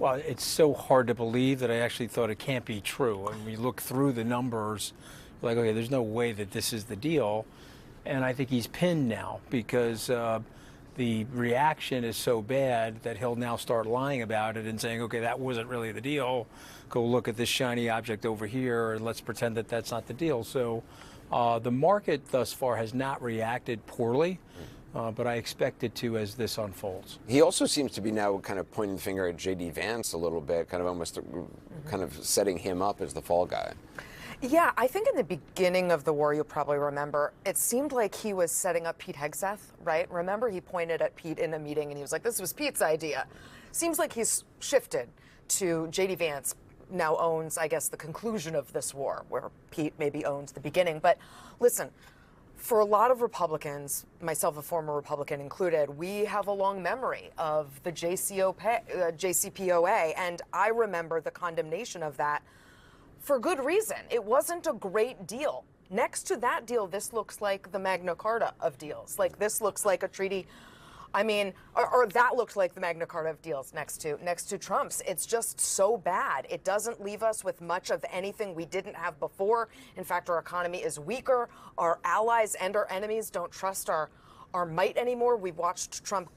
Well, it's so hard to believe that I actually thought it can't be true. And we look through the numbers, like, okay, there's no way that this is the deal. And I think he's pinned now because the reaction is so bad that he'll now start lying about it and saying, okay, that wasn't really the deal. Go look at this shiny object over here and let's pretend that that's not the deal. So the market thus far has not reacted poorly. But I expect it to as this unfolds. He also seems to be now kind of pointing the finger at J.D. Vance a little bit, kind of almost kind of setting him up as the fall guy. Yeah, I think in the beginning of the war, you'll probably remember, it seemed like he was setting up Pete Hegseth, right? Remember, he pointed at Pete in a meeting and he was like, this was Pete's idea. Seems like he's shifted to J.D. Vance now owns, I guess, the conclusion of this war, where Pete maybe owns the beginning. But listen, for a lot of Republicans, myself a former Republican included, we have a long memory of the JCPOA, and I remember the condemnation of that for good reason. It wasn't a great deal. Next to that deal, this looks like the Magna Carta of deals. Like, this looks like a treaty. I mean, or that looked like the Magna Carta of deals next to Trump's. It's just so bad. It doesn't leave us with much of anything we didn't have before. In fact, our economy is weaker. Our allies and our enemies don't trust our might anymore. We've watched Trump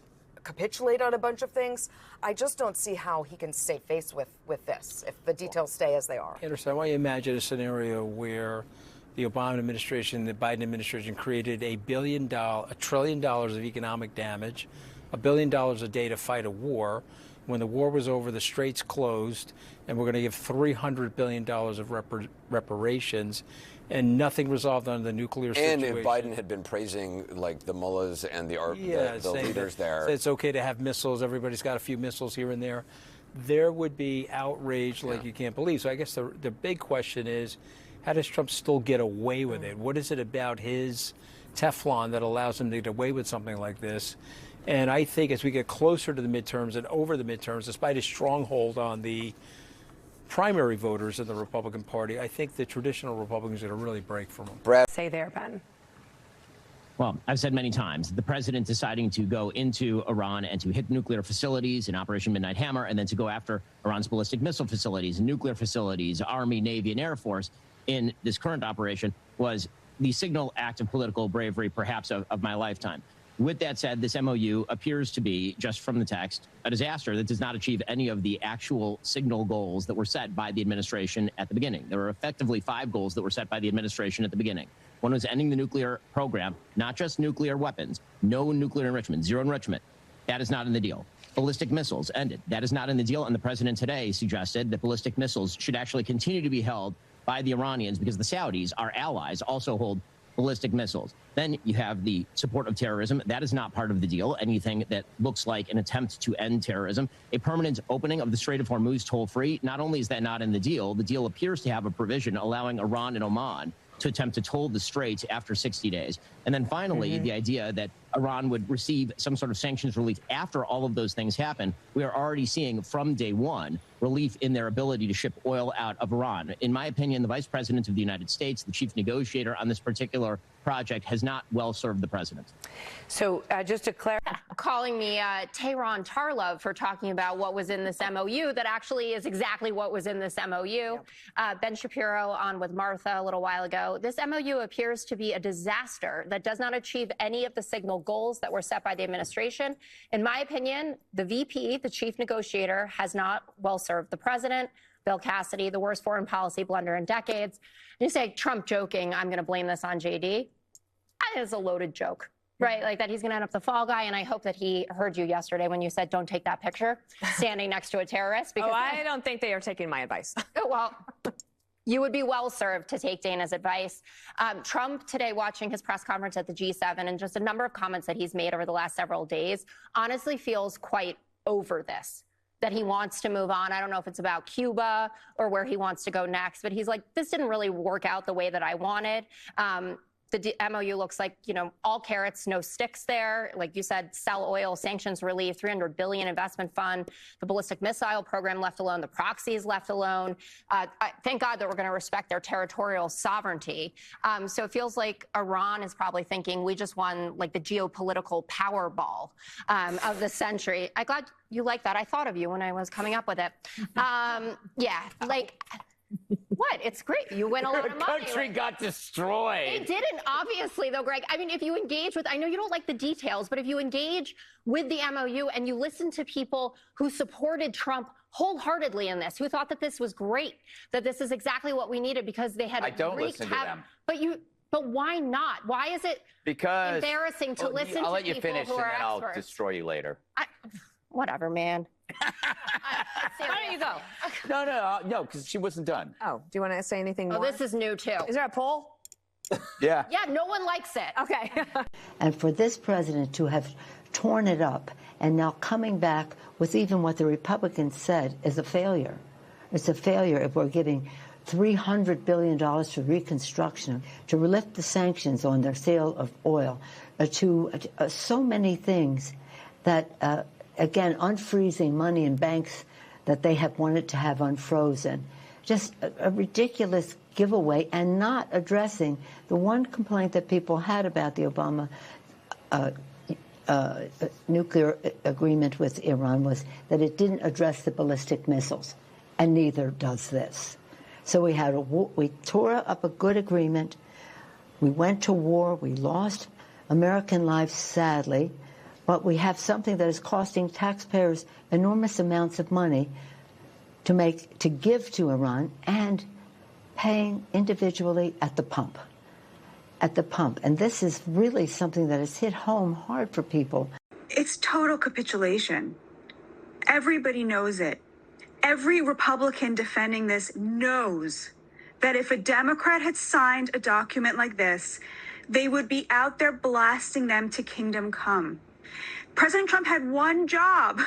capitulate on a bunch of things. I just don't see how he can save face with this if the details stay as they are. Anderson, I want you to imagine a scenario where the Obama administration, the Biden administration created $1 trillion of economic damage, $1 billion a day to fight a war. When the war was over, the straits closed, and we're going to give $300 billion of reparations, and nothing resolved on the nuclear situation. And if Biden had been praising like the mullahs and the leaders there, it's okay to have missiles. Everybody's got a few missiles here and there. There would be outrage like you can't believe. So I guess the big question is, how does Trump still get away with it? What is it about his Teflon that allows him to get away with something like this? And I think as we get closer to the midterms and over the midterms, despite his stronghold on the primary voters in the Republican Party, I think the traditional Republicans are going to really break from him. Brad. Say there, Ben. Well, I've said many times, the president deciding to go into Iran and to hit nuclear facilities in Operation Midnight Hammer, and then to go after Iran's ballistic missile facilities, nuclear facilities, Army, Navy, and Air Force in this current operation was the signal act of political bravery, perhaps, of my lifetime. With that said, this MOU appears to be, just from the text, a disaster that does not achieve any of the actual signal goals that were set by the administration at the beginning. There were effectively 5 goals that were set by the administration at the beginning. One was ending the nuclear program, not just nuclear weapons, no nuclear enrichment, zero enrichment. That is not in the deal. Ballistic missiles ended. That is not in the deal. And the president today suggested that ballistic missiles should actually continue to be held by the Iranians because the Saudis, our allies, also hold ballistic missiles. Then you have the support of terrorism. That is not part of the deal. Anything that looks like an attempt to end terrorism. A permanent opening of the Strait of Hormuz toll-free. Not only is that not in the deal appears to have a provision allowing Iran and Oman to attempt to toll the Strait after 60 days. And then finally, the idea that Iran would receive some sort of sanctions relief after all of those things happen. We are already seeing from day one relief in their ability to ship oil out of Iran. In my opinion, the Vice President of the United States, the chief negotiator on this particular project, has not well served the president. So just to clarify, calling me Tehran Tarlov for talking about what was in this MOU that actually is exactly what was in this MOU. Ben Shapiro on with Martha a little while ago. This MOU appears to be a disaster that does not achieve any of the signal goals that were set by the administration. In my opinion, the VP, the chief negotiator, has not well served the president. Bill Cassidy, the worst foreign policy blunder in decades. You say Trump joking, I'm going to blame this on JD. I think it's a loaded joke, right? Like that he's going to end up the fall guy. And I hope that he heard you yesterday when you said, don't take that picture standing next to a terrorist. Because I don't think they are taking my advice. Well, you would be well served to take Dana's advice. Trump today, watching his press conference at the G7 and just a number of comments that he's made over the last several days, honestly feels quite over this, that he wants to move on. I don't know if it's about Cuba or where he wants to go next, but he's like, this didn't really work out the way that I wanted. the MOU looks like, all carrots, no sticks there. Like you said, sell oil, sanctions relief, $300 billion investment fund, the ballistic missile program left alone, the proxies left alone. Thank God that we're going to respect their territorial sovereignty. So it feels like Iran is probably thinking we just won like the geopolitical Powerball of the century. I'm glad you like that. I thought of you when I was coming up with it. What? It's great. You win a lot of money. The country got destroyed. They didn't, obviously, though, Greg. I mean, if you engage with, I know you don't like the details, but if you engage with the MOU and you listen to people who supported Trump wholeheartedly in this, who thought that this was great, that this is exactly what we needed because they had. I don't listen to them. But why not? Why is it embarrassing to listen to people who are experts? I'll let you finish and then I'll destroy you later. Whatever, man. Why don't you go? No, because she wasn't done. Oh, do you want to say anything more? Oh, this is new, too. Is there a poll? Yeah. Yeah, no one likes it. Okay. And for this president to have torn it up and now coming back with even what the Republicans said is a failure. It's a failure if we're giving $300 billion to reconstruction, to lift the sanctions on their sale of oil, to so many things that, again, unfreezing money in banks that they have wanted to have unfrozen. Just a ridiculous giveaway and not addressing the one complaint that people had about the Obama nuclear agreement with Iran was that it didn't address the ballistic missiles, and neither does this. So we tore up a good agreement. We went to war. We lost American lives, sadly. But we have something that is costing taxpayers enormous amounts of money to give to Iran and paying individually at the pump. At the pump. And this is really something that has hit home hard for people. It's total capitulation. Everybody knows it. Every Republican defending this knows that if a Democrat had signed a document like this, they would be out there blasting them to kingdom come. President Trump had one job,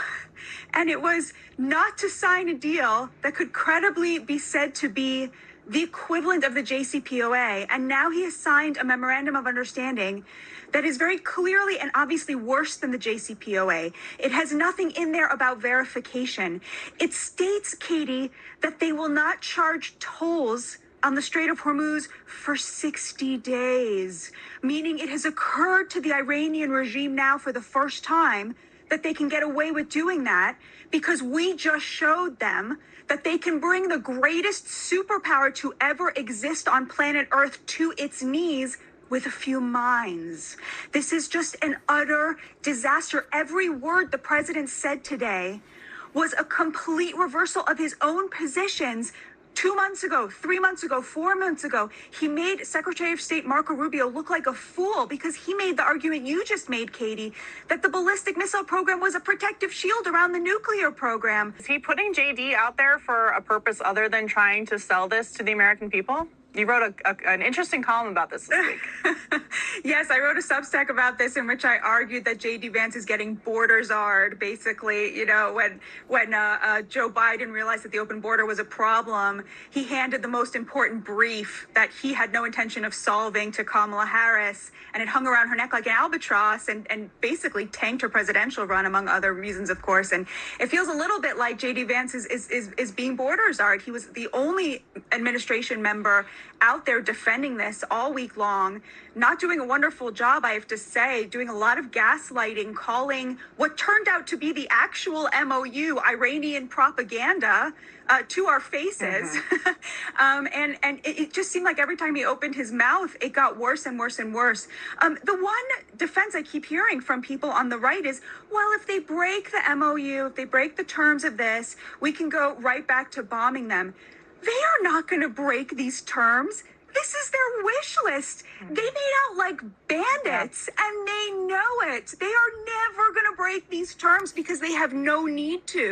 and it was not to sign a deal that could credibly be said to be the equivalent of the JCPOA. And now he has signed a memorandum of understanding that is very clearly and obviously worse than the JCPOA. It has nothing in there about verification. It states, Katie, that they will not charge tolls on the Strait of Hormuz for 60 days, meaning it has occurred to the Iranian regime now for the first time that they can get away with doing that because we just showed them that they can bring the greatest superpower to ever exist on planet Earth to its knees with a few mines. This is just an utter disaster. Every word the president said today was a complete reversal of his own positions 2 months ago, 3 months ago, 4 months ago. He made Secretary of State Marco Rubio look like a fool because he made the argument you just made, Katie, that the ballistic missile program was a protective shield around the nuclear program. Is he putting JD out there for a purpose other than trying to sell this to the American people? You wrote an interesting column about this week. Yes, I wrote a Substack about this in which I argued that J.D. Vance is getting border-czarred, basically. You know, when Joe Biden realized that the open border was a problem, he handed the most important brief that he had no intention of solving to Kamala Harris, and it hung around her neck like an albatross and basically tanked her presidential run, among other reasons, of course. And it feels a little bit like J.D. Vance is being border-czarred. He was the only administration member out there defending this all week long, not doing a wonderful job, I have to say, doing a lot of gaslighting, calling what turned out to be the actual MOU Iranian propaganda to our faces. And it just seemed like every time he opened his mouth, it got worse and worse and worse. The one defense I keep hearing from people on the right is, well, if they break the MOU, if they break the terms of this, we can go right back to bombing them. They are not going to break these terms. This is their wish list. They made out like bandits, and they know it. They are never going to break these terms because they have no need to.